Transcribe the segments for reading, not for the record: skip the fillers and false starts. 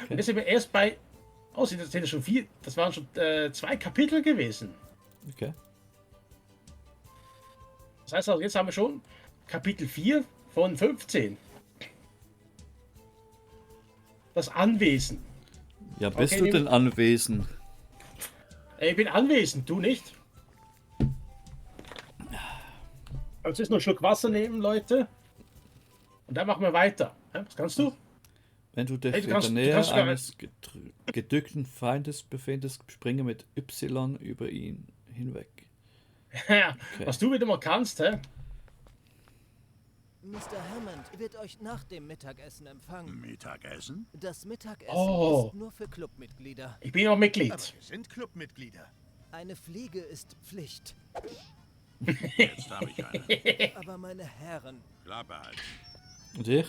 Und jetzt sind wir erst bei. Oh, sind das schon vier? Das waren schon 2 Kapitel gewesen. Okay. Das heißt also, jetzt haben wir schon Kapitel 4 von 15. Das Anwesen. Ja, bist Okay, du denn anwesend? Ich bin anwesend, du nicht. Also jetzt noch einen Schluck Wasser nehmen, Leute. Und dann machen wir weiter. Was kannst du? Wenn du dich Hey, du in kannst- der du Nähe kannst sogar- eines gedückten Feindes befindest, springe mit Y über ihn hinweg. Ja, was du wieder mal kannst, hä? Mr. Hammond wird euch nach dem Mittagessen empfangen. Mittagessen? Das Mittagessen Oh. ist nur für Clubmitglieder. Ich bin auch Mitglied. Aber wir sind Clubmitglieder. Eine Fliege ist Pflicht. Jetzt habe ich eine. Aber meine Herren, Klappe halt. Und ich?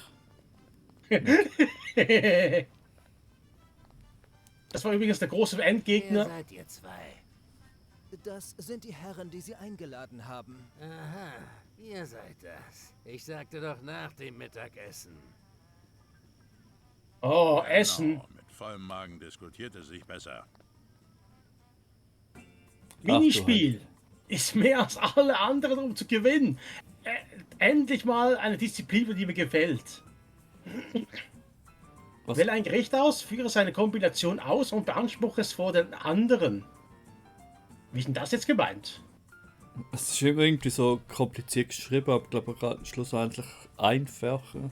Das war übrigens der große Wer Endgegner. seid ihr zwei? das sind die Herren, die sie eingeladen haben. Aha, ihr seid das. Ich sagte doch nach dem Mittagessen. Oh, Essen. Genau, mit vollem Magen diskutiert es sich besser. Minispiel. Ist mehr als alle anderen, um zu gewinnen. Endlich mal eine Disziplin, die mir gefällt. Was? Wähle ein Gericht aus, führe seine Kombination aus und beanspruche es vor den anderen. Wie ist denn das jetzt gemeint? Es ist irgendwie so kompliziert geschrieben, aber ich glaube schlussendlich einfacher.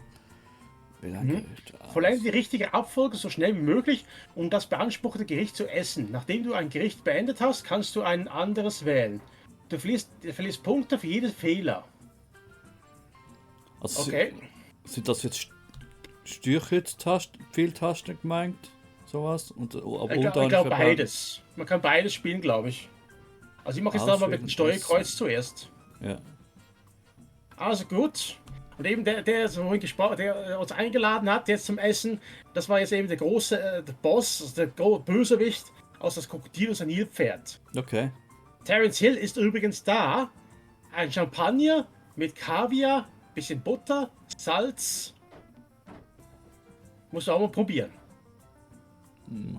Vollende die richtige Abfolge so schnell wie möglich, um das beanspruchte Gericht zu essen. Nachdem du ein Gericht beendet hast, kannst du ein anderes wählen. Du verlierst Punkte für jeden Fehler. Also Okay. sind das jetzt Steuerkreuztasten, Pfeiltasten gemeint? Sowas? Aber Ich glaube beides. Man kann beides spielen, glaube ich. Also ich mache jetzt da mal mit dem Steuerkreuz zuerst. Ja. Also gut. Und eben der uns eingeladen hat jetzt zum Essen, das war jetzt eben der große der Boss, also der Bösewicht aus das Krokodil und Nilpferd. Okay. Terence Hill ist übrigens da. Ein Champagner mit Kaviar, bisschen Butter, Salz. Musst du auch mal probieren.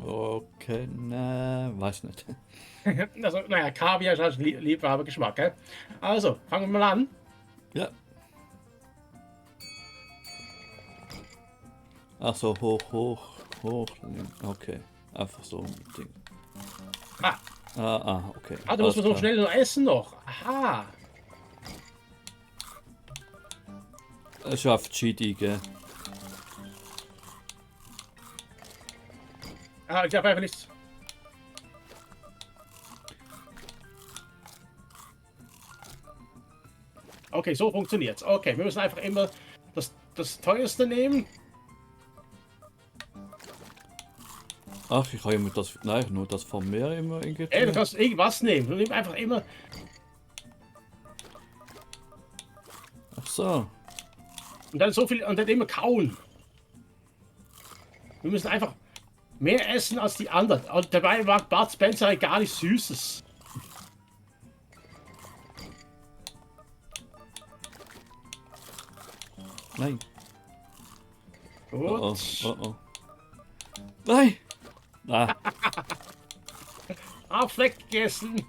Okay, ne, weiß nicht. Also, naja, Kaviar ist halt Liebhabergeschmack, gell? Also, fangen wir mal an. Ja. Ach so, hoch. Okay. Einfach so ein Ding. Ah, okay. da muss man so Alles klar. schnell noch essen noch. Aha. Es schafft GD, gell? Ich darf einfach nichts. Okay, so funktioniert's. Okay, wir müssen einfach immer das teuerste nehmen. Ach, ich habe immer das. Nein, nur das von mir immer irgendwie. Ey, du kannst irgendwas nehmen. Du nimmst einfach immer. Ach so. Und dann so viel. Und dann immer kauen. Wir müssen einfach mehr essen als die anderen. Und dabei mag Bud Spencer gar nicht Süßes. Nein. Gut. Oh. Nein! Ah, Auf weggegessen.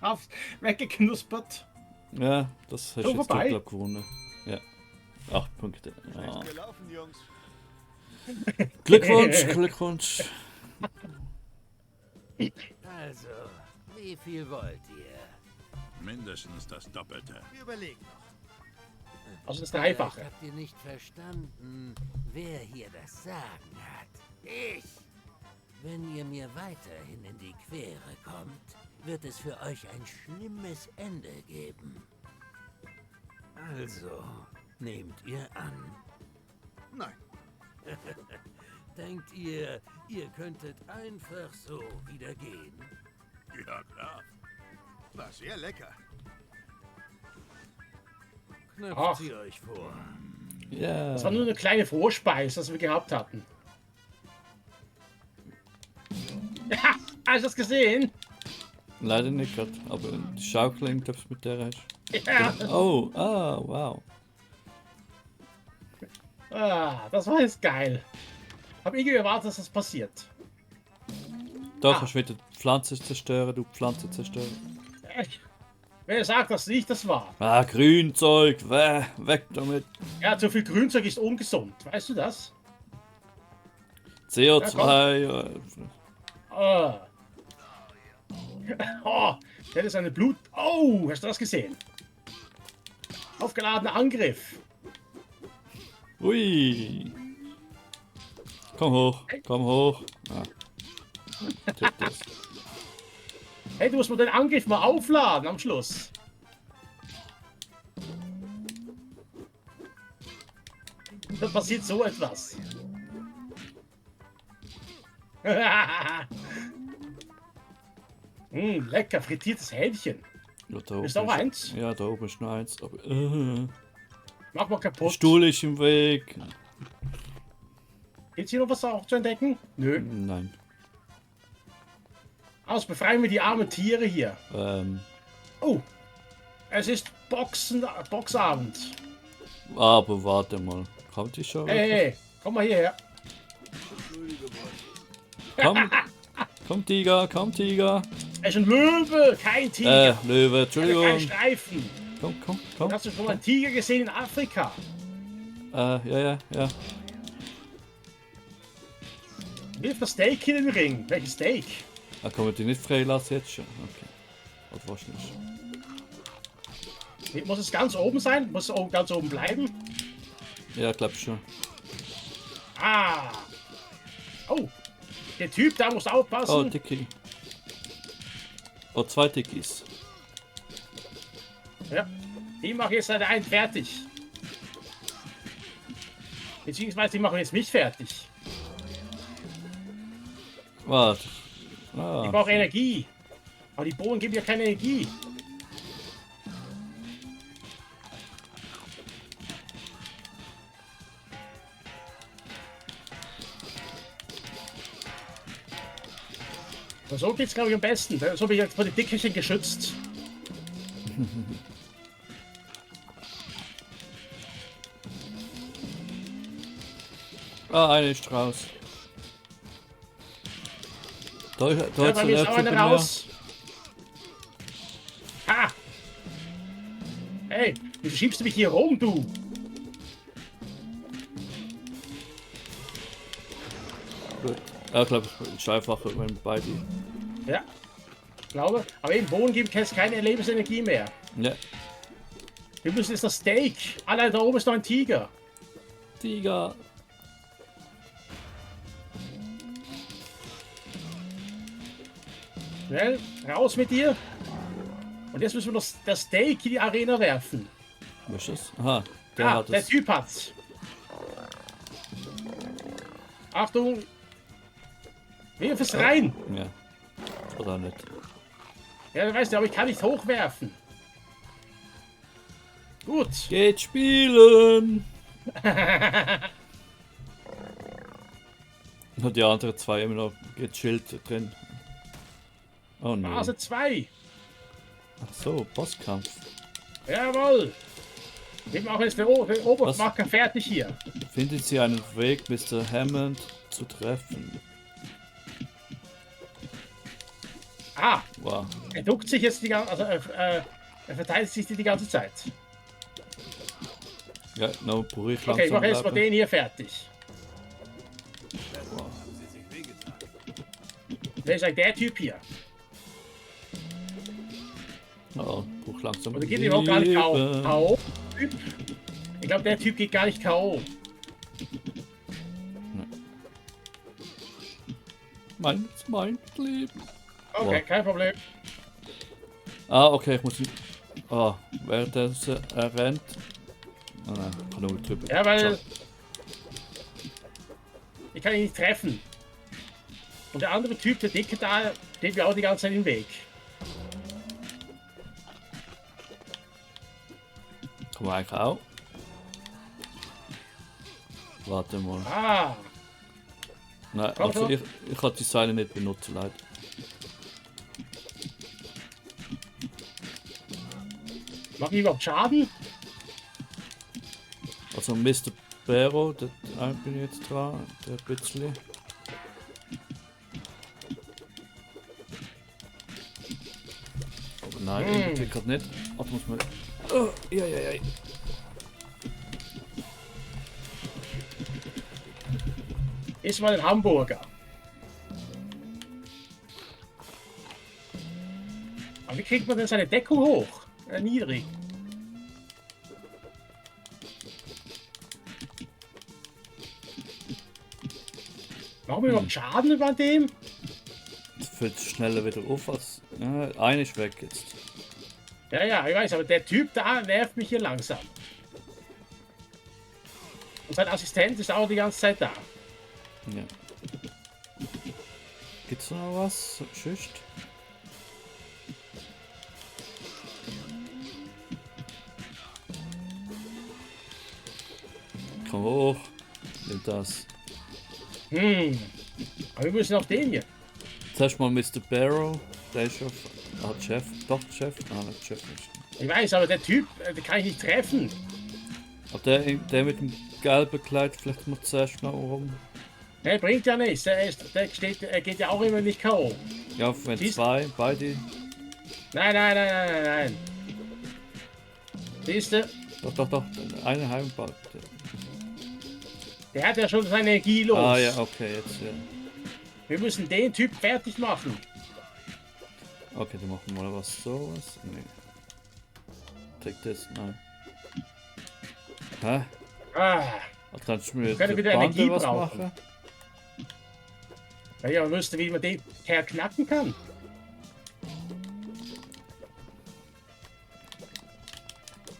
Auf weggeknuspert. ja, das hast So, du jetzt vorbei. glaub gewonnen. Ja. 8 Punkte. Ah. Gelaufen, Jungs. Glückwunsch. Also, wie viel wollt ihr? Mindestens das Doppelte. Wir überlegen noch. Also das Vielleicht Dreifache. habt ihr nicht verstanden, wer hier das Sagen hat. Ich! Wenn ihr mir weiterhin in die Quere kommt, wird es für euch ein schlimmes Ende geben. Also, nehmt ihr an. Nein. Denkt ihr, ihr könntet einfach so wieder gehen? Ja, klar. War sehr lecker. Knöpft Ach. sie euch vor. Ja. Das war nur eine kleine Vorspeise, was wir gehabt hatten. Ja, hast du das gesehen? Leider nicht gerade, aber die Schaukeln, glaubst du, mit der hast. Ja. Oh, wow. Das war jetzt geil. Hab irgendwie erwartet, dass das passiert. Da Ah. kannst du wieder die Pflanzen zerstören, du Pflanzen zerstören. Wer sagt das nicht, das war. Ah, Grünzeug, weg damit. Ja, zu viel Grünzeug ist ungesund. Weißt du das? CO2. Ah. Oh, das ist eine Blut... Oh, hast du das gesehen? Aufgeladener Angriff. Ui. Komm hoch, komm hoch. Ah. Tipp das. Hey, du musst mal den Angriff mal aufladen am Schluss. Dann passiert so etwas. Lecker, frittiertes Hähnchen. Ja, da oben Ist auch eins? Ja, da oben ist noch eins. Aber, Mach mal der kaputt. Stuhl ist im Weg. Gibt's hier noch was auch zu entdecken? Nö. Nein. Aus, befreien wir die armen Tiere hier. Oh, es ist Boxabend. Aber warte mal. Kommt die schon? Hey, komm mal hierher. Komm. Komm, Tiger, komm, Tiger. Es ist ein Löwe, kein Tiger. Löwe, Kein Entschuldigung. Streifen. Komm. Hast du schon mal einen Tiger gesehen in Afrika? Ja. Wirf das Steak in den Ring. Welches Steak? Ah, kann man die nicht freilassen jetzt schon? Okay. Oder wahrscheinlich. Muss es ganz oben sein? Muss es ganz oben bleiben? Ja, glaub schon. Ah. Oh. Der Typ, da muss aufpassen. Oh, Dicky. Oh, 2 Dickies. Ja. Die machen jetzt leider einen fertig. Beziehungsweise die machen jetzt mich fertig. Warte. Ich Ah, brauche Energie. Aber die Bohnen geben ja keine Energie. So geht's, glaube ich, am besten. So bin ich jetzt vor die Dickerchen geschützt. eine ist raus. Da Ja, jetzt bei ein mir ist auch Äpfel eine mehr. raus. Ha! Hey, wieso schiebst du mich hier rum, du? Gut. Ja, ich glaube, es ist einfacher, wenn beide. Ja, ich glaube. Aber eben, Bohnen gibt es keine Lebensenergie mehr. Ja. Wir müssen jetzt das Steak. Allein da oben ist noch ein Tiger. Tiger. Schnell, raus mit dir. Und jetzt müssen wir noch das Steak in die Arena werfen. Was ist das? Aha, der hat Der es. Typ hat's. Achtung. Wirf es rein. Ja. Oder nicht. Ja, du weißt ja, aber ich kann nicht hochwerfen. Gut. Geht spielen! Und die anderen 2 immer noch gechillt drin. Oh nein. Phase 2. Ach so, Bosskampf. Jawohl. Wir machen jetzt den Obermacher fertig hier. Finden Sie einen Weg, Mr. Hammond zu treffen? Ah, Wow. er duckt sich jetzt die ganze er verteidigt sich die ganze Zeit. Ja, no, ruhig langsam Okay, ich mache jetzt mal bleiben. den hier fertig. Wer ist eigentlich der Typ hier? Oh, ruhig langsam Oder geht überhaupt gar nicht leben. K.O.? Typ? Ich glaube, der Typ geht gar nicht K.O. Mein Leben. Okay, Wow. kein Problem. Ah, okay, ich muss... Ah, während er rennt... Ah nein, ich kann nur drüber. Ja, weil So. ich kann ihn nicht treffen. Und der andere Typ, der Dicke da, steht mir auch die ganze Zeit im Weg. Kann man eigentlich auch? Warte mal. Ah, Nein, Komm also schon. ich kann die Seile nicht benutzen, leider. macht die überhaupt Schaden? Also Mr. Sparrow, da bin ich jetzt dran, der ein bisschen. Aber nein, irgendwie gerade nicht. Warte, muss man. Oh, ja. Ist mal ein Hamburger. Aber wie kriegt man denn seine Deckung hoch? Niedrig. Machen wir noch Schaden bei dem? Das fällt schneller wieder auf als. Ja, eine ist weg jetzt. Ja, ich weiß, aber der Typ da nervt mich hier langsam. Und sein Assistent ist auch die ganze Zeit da. Ja. Gibt's noch was? Schücht? Komm hoch. Nimm das. Aber wir müssen auf den hier. Zuerst mal Mr. Barrow. Der ist auf. Ah, Chef. Doch, Chef. Ah, nicht Chef nicht. Ich weiß, aber der Typ, den kann ich nicht treffen. Aber der mit dem gelben Kleid, vielleicht noch zuerst noch rum. Der bringt ja nichts. Er geht ja auch immer nicht K.O. Ja, wenn zwei, beide. Nein. Siehst du? Doch. Eine Heimball. Der hat ja schon seine Energie los. Ah ja, okay, jetzt ja. Wir müssen den Typ fertig machen. Okay, dann machen wir mal was sowas. Nee. Trägt das? Nein. Hä? Ah, Ach, kannst du mir können mit wieder der Energie Bande was brauchen. machen? ja, man wüsste, wie man den Kerl knacken kann.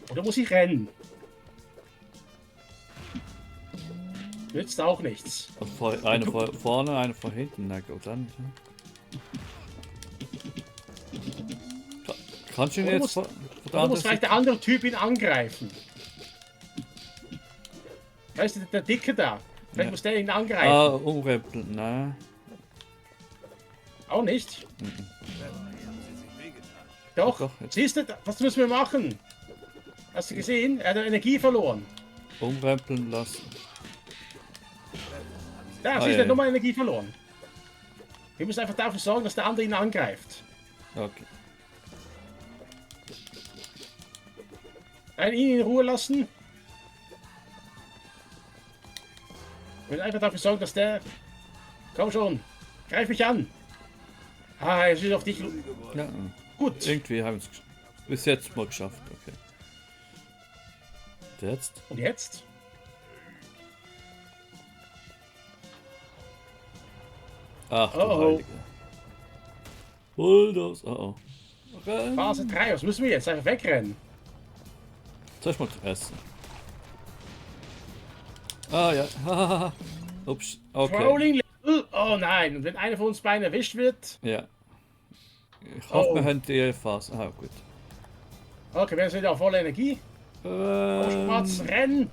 Oder muss ich rennen? Nützt auch nichts. Eine von vorne, eine von hinten. Na gut, dann. Kannst du ihn Oder jetzt muss- von der Oder muss anderen vielleicht der andere Typ ihn angreifen? Weißt du, der Dicke da. Vielleicht Ja. muss der ihn angreifen. Ah, umrempeln, nein. Auch nicht. Mhm. Doch. Doch, jetzt. Siehst du, was müssen wir machen? Hast du gesehen? Er hat Energie verloren. Umrempeln lassen. Da, Ah, siehst du, ja, er hat ja. nochmal Energie verloren. Wir müssen einfach dafür sorgen, dass der andere ihn angreift. Okay. Nein, ihn in Ruhe lassen. Wir müssen einfach dafür sorgen, dass der... Komm schon, greif mich an. Ah, er ist auf dich... Ja, Gut. irgendwie haben wir es bis jetzt mal geschafft. Okay. Und jetzt? Und jetzt? Ach du Oh. Heilige. Bulldoze. Oh. Renn. Phase 3, was müssen wir jetzt? Einfach wegrennen. Zuerst mal essen. Ah ja. Hahaha. Ups. Okay. Rolling Level. Oh nein, und wenn einer von uns beiden erwischt wird... Ja. Ich hoffe, Oh. wir haben die Phase. Ah, gut. Okay, wir sind wieder auf voller Energie. Oh, Schwarz, rennen!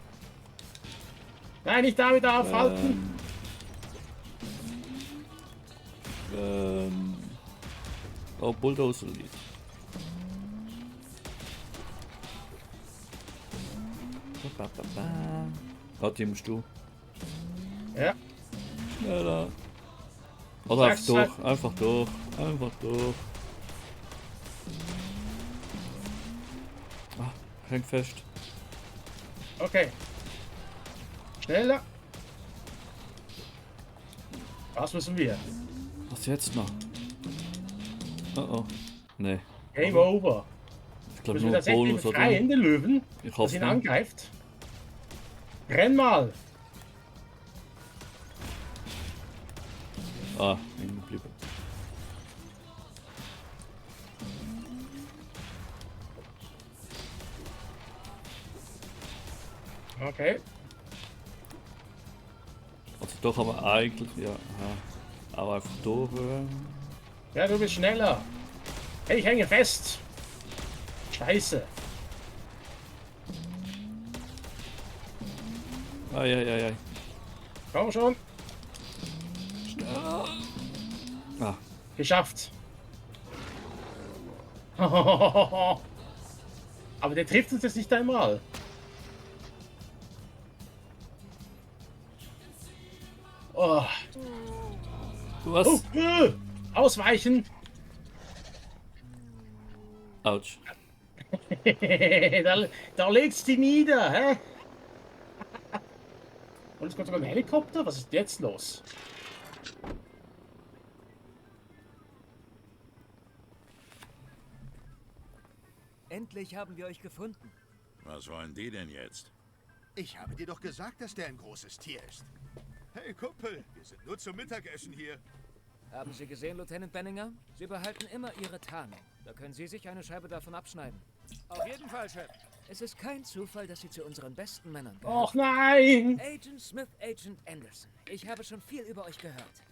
Nein, nicht damit aufhalten! Oh, Bulldozer Lied. Oh, die musst du. Ja, Schneller. Oder einfach Sag's, durch. Einfach durch. Einfach durch. Ah, häng fest. okay. Schneller. Was müssen wir? Was jetzt noch? Oh oh. Nee. Game over. Ich glaube Müssen wir nur tatsächlich Bonus, oder? frei in den Löwen, Ich dass hoffe ihn nicht. angreift. Renn mal! Ah, hängen geblieben. Okay. Also doch aber eigentlich, ja. Aber einfach durch. Ja, du bist schneller. Hey, ich hänge fest. Scheiße. Ai. Komm schon. Ah, Geschafft. Aber der trifft uns jetzt nicht einmal. Oh, Was? oh, ausweichen. Autsch. da legt's die nieder, hä? Und es kommt sogar ein Helikopter? Was ist jetzt los? Endlich haben wir euch gefunden. Was wollen die denn jetzt? Ich habe dir doch gesagt, dass der ein großes Tier ist. Hey Kumpel, wir sind nur zum Mittagessen hier. Haben Sie gesehen, Lieutenant Benninger? Sie behalten immer Ihre Tarnung. Da können Sie sich eine Scheibe davon abschneiden. Auf jeden Fall, Chef. Es ist kein Zufall, dass Sie zu unseren besten Männern gehören. Och nein! Agent Smith, Agent Anderson. Ich habe schon viel über euch gehört.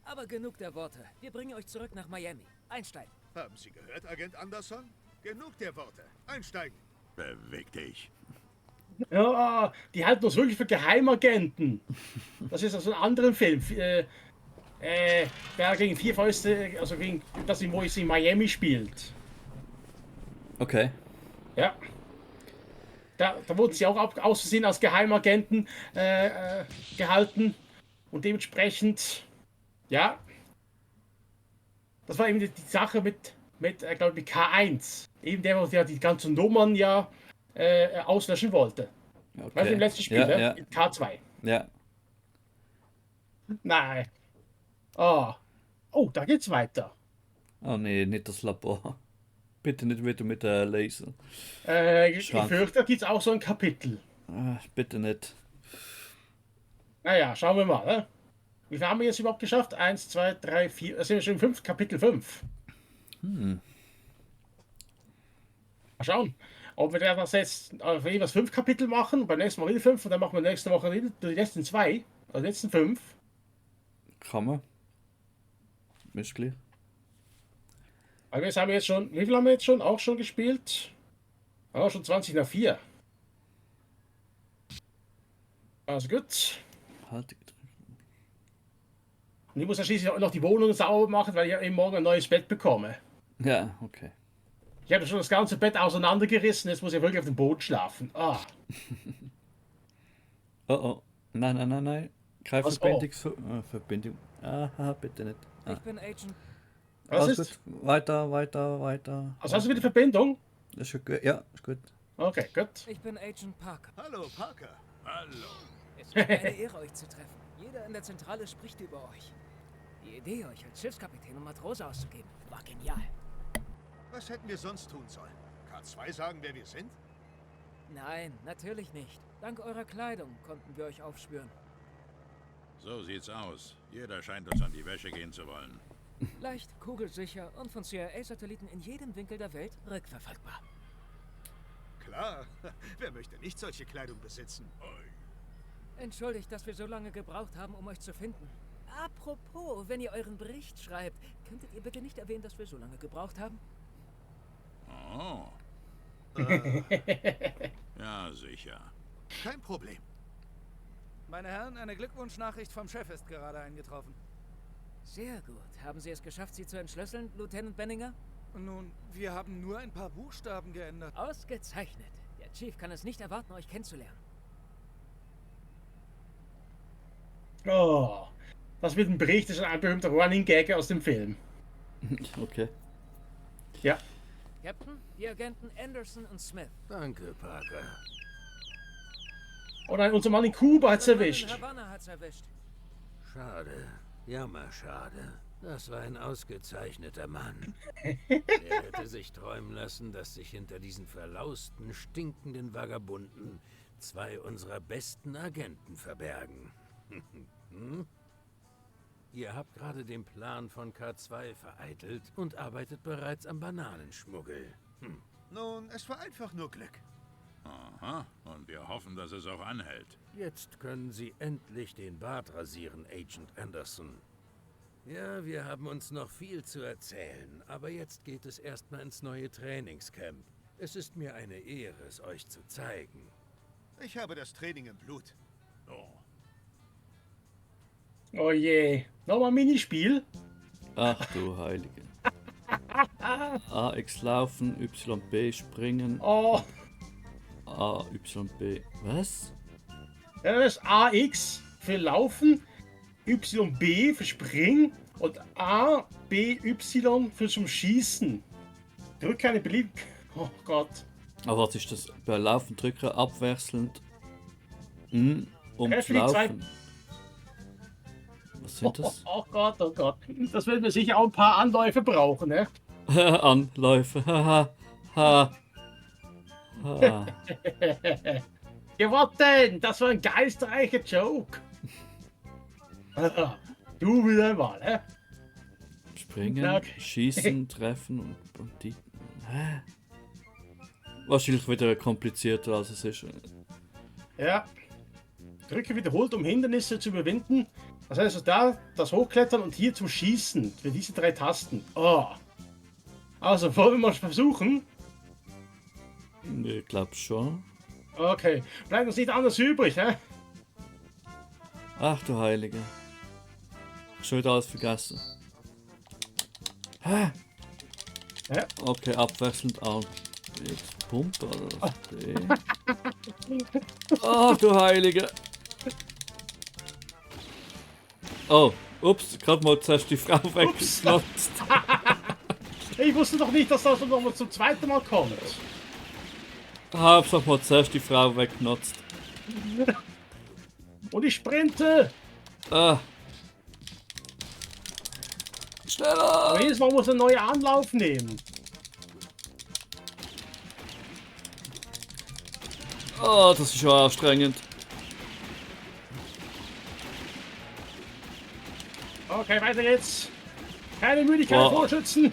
Aber genug der Worte. Wir bringen euch zurück nach Miami. Einsteigen. Haben Sie gehört, Agent Anderson? Genug der Worte. Einsteigen. Beweg dich. Ja, die halten uns wirklich für Geheimagenten. Das ist aus einem anderen Film. Der gegen vier Fäuste, also gegen das, wo es in Miami spielt. Okay. Ja. Da wurden sie auch aus Versehen als Geheimagenten gehalten. Und dementsprechend, ja. Das war eben die Sache mit glaube ich, K1. Eben der die ganzen Nummern ja auslöschen wollte. Okay. Weißt du, im letzten Spiel, Ja, ne? ja. In K2. Ja. Nein. Oh. Oh, da geht's weiter. Oh nee, nicht das Labor. Bitte nicht wieder mit der Laser. Ich Schrank. fürchte, da gibt's auch so ein Kapitel. Ah, bitte nicht. Naja, schauen wir mal. Ne? Wie viel haben wir jetzt überhaupt geschafft? 1, 2, 3, 4. Das sind wir schon im Kapitel 5. Mal schauen, ob wir das jetzt auf jeweils 5 Kapitel machen. Beim nächsten Mal wieder 5 und dann machen wir nächste Woche wieder die letzten 2. Also die letzten 5. Kann man. Ist gleich. Aber jetzt haben wir jetzt schon. Wie viel haben wir jetzt schon? Auch schon gespielt? Ah, schon 20 nach 4. Also gut. Halt. Und ich muss ja schließlich auch noch die Wohnung sauber machen, weil ich ja eben morgen ein neues Bett bekomme. Ja, okay. Ich habe schon das ganze Bett auseinandergerissen, jetzt muss ich wirklich auf dem Boden schlafen. Ah, Oh oh. Nein, nein, nein, nein. Keine Was? Verbindung. Aha, bitte nicht. Ich bin Agent. was Alles ist? gut. Weiter. Also hast du wieder Verbindung? Das ist schon gut. Ja, ist gut. Okay, gut. Ich bin Agent Parker. Hallo, Parker. Hallo. Es ist mir eine Ehre, euch zu treffen. Jeder in der Zentrale spricht über euch. Die Idee, euch als Schiffskapitän und Matrose auszugeben, war genial. Was hätten wir sonst tun sollen? K2 sagen, wer wir sind? Nein, natürlich nicht. Dank eurer Kleidung konnten wir euch aufspüren. So sieht's aus. Jeder scheint uns an die Wäsche gehen zu wollen. Leicht, kugelsicher und von CIA-Satelliten in jedem Winkel der Welt rückverfolgbar. Klar. Wer möchte nicht solche Kleidung besitzen? Entschuldigt, dass wir so lange gebraucht haben, um euch zu finden. Apropos, wenn ihr euren Bericht schreibt, könntet ihr bitte nicht erwähnen, dass wir so lange gebraucht haben? Oh. Ja, sicher. Kein Problem. Meine Herren, eine Glückwunschnachricht vom Chef ist gerade eingetroffen. Sehr gut. Haben Sie es geschafft, sie zu entschlüsseln, Lieutenant Benninger? Nun, wir haben nur ein paar Buchstaben geändert. Ausgezeichnet. Der Chief kann es nicht erwarten, euch kennenzulernen. Oh, das mit dem Bericht ist ein berühmter Running Gag aus dem Film. Okay. Ja. Captain, die Agenten Anderson und Smith. Danke, Parker. Oh nein, unser Mann in Kuba hat's Unser Mann in erwischt. Havanna hat's erwischt. Schade. Jammerschade. Das war ein ausgezeichneter Mann. Er hätte sich träumen lassen, dass sich hinter diesen verlausten, stinkenden Vagabunden 2 unserer besten Agenten verbergen. Hm? Ihr habt gerade den Plan von K2 vereitelt und arbeitet bereits am Bananenschmuggel. Nun, es war einfach nur Glück. Aha. Und wir hoffen, dass es auch anhält. Jetzt können Sie endlich den Bart rasieren, Agent Anderson. Ja, wir haben uns noch viel zu erzählen, aber jetzt geht es erstmal ins neue Trainingscamp. Es ist mir eine Ehre, es euch zu zeigen. Ich habe das Training im Blut. Oh. Oh je. Nochmal ein Minispiel. Ach du Heilige. AX laufen, YB springen, Oh, AYB. Was? ja, das ist AX für Laufen, Y, B für Springen und A, B, Y für zum Schießen. Drücke eine beliebige... Oh Gott. Aber was ist das? Bei Laufen drücken abwechselnd um zu laufen. Was sind das? Oh Gott, oh Gott. Das werden wir sicher auch ein paar Anläufe brauchen, ne? Anläufe. Haha. Ha. Ha. Gewonnen! Das war ein geistreicher Joke. Du wieder mal, ne? Springen, Okay. schießen, treffen und die. Hä? Wahrscheinlich wieder komplizierter als es ist. Ja. Drücke wiederholt, um Hindernisse zu überwinden. Das heißt, also da das Hochklettern und hier zum Schießen. Für diese 3 Tasten. Oh. Also, wollen wir mal versuchen? Ich glaube schon. Okay. Bleibt uns nicht anders übrig, ne? Ach du Heilige. Schon wieder alles vergessen. Hä? Ja. Okay, abwechselnd an. Jetzt Pumpe oder was? Ach du Heilige. Oh, ups, gerade mal zuerst die Frau weggeklotzt. Ich wusste doch nicht, dass das noch mal zum zweiten Mal kommt. Hab's doch mal zuerst die Frau weggenutzt. Und ich sprinte. Ah. Schneller! Aber jedes Mal muss er einen neuen Anlauf nehmen. Oh, das ist schon anstrengend. Okay, weiter geht's. Keine Müdigkeit Boah. vorschützen.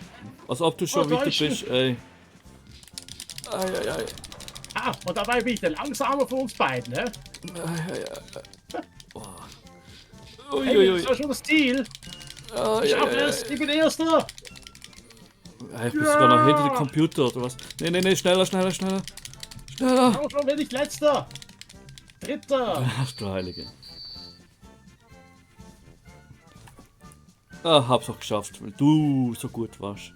Als ob du schon weiter Täuschen. bist, ey. Ei, ei, ei. Ah, und dabei bin ich der Langsame von uns beiden, ne? Ui, Hey, ui, das ui. ist ja schon das Ziel. Ah, Ich ja, schaff ja, es, ja. ich bin Erster. Ich bin sogar noch hinter dem Computer, oder was? Nee, nee, nee, schneller, schneller, schneller. Schneller! Aber schon bin ich Letzter. Dritter. Ach du Heilige. Ah, hab's auch geschafft, weil du so gut warst.